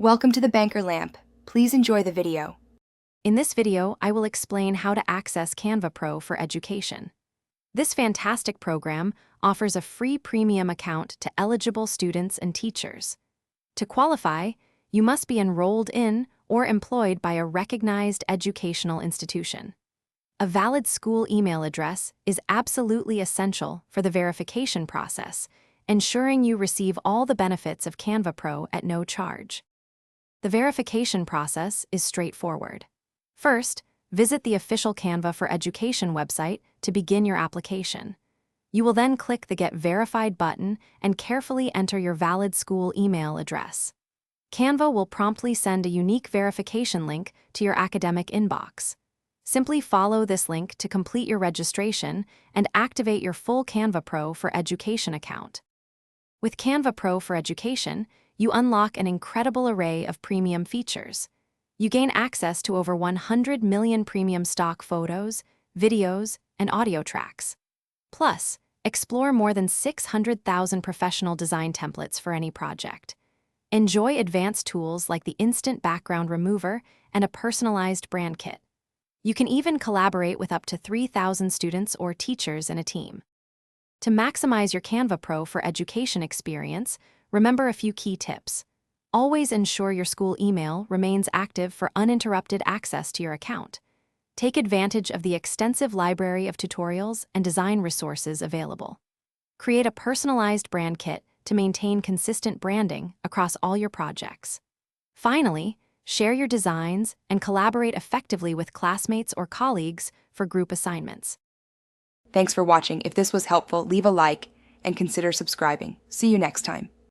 Welcome to the Banker Lamp. Please enjoy the video. In this video, I will explain how to access Canva Pro for education. This fantastic program offers a free premium account to eligible students and teachers. To qualify, you must be enrolled in or employed by a recognized educational institution. A valid school email address is absolutely essential for the verification process, ensuring you receive all the benefits of Canva Pro at no charge. The verification process is straightforward. First, visit the official Canva for Education website to begin your application. You will then click the Get Verified button and carefully enter your valid school email address. Canva will promptly send a unique verification link to your academic inbox. Simply follow this link to complete your registration and activate your full Canva Pro for Education account. With Canva Pro for Education, you unlock an incredible array of premium features. You gain access to over 100 million premium stock photos, videos, and audio tracks. Plus, explore more than 600,000 professional design templates for any project. Enjoy advanced tools like the Instant Background Remover and a personalized brand kit. You can even collaborate with up to 3,000 students or teachers in a team. To maximize your Canva Pro for Education experience, remember a few key tips. Always ensure your school email remains active for uninterrupted access to your account. Take advantage of the extensive library of tutorials and design resources available. Create a personalized brand kit to maintain consistent branding across all your projects. Finally, share your designs and collaborate effectively with classmates or colleagues for group assignments. Thanks for watching. If this was helpful, leave a like and consider subscribing. See you next time.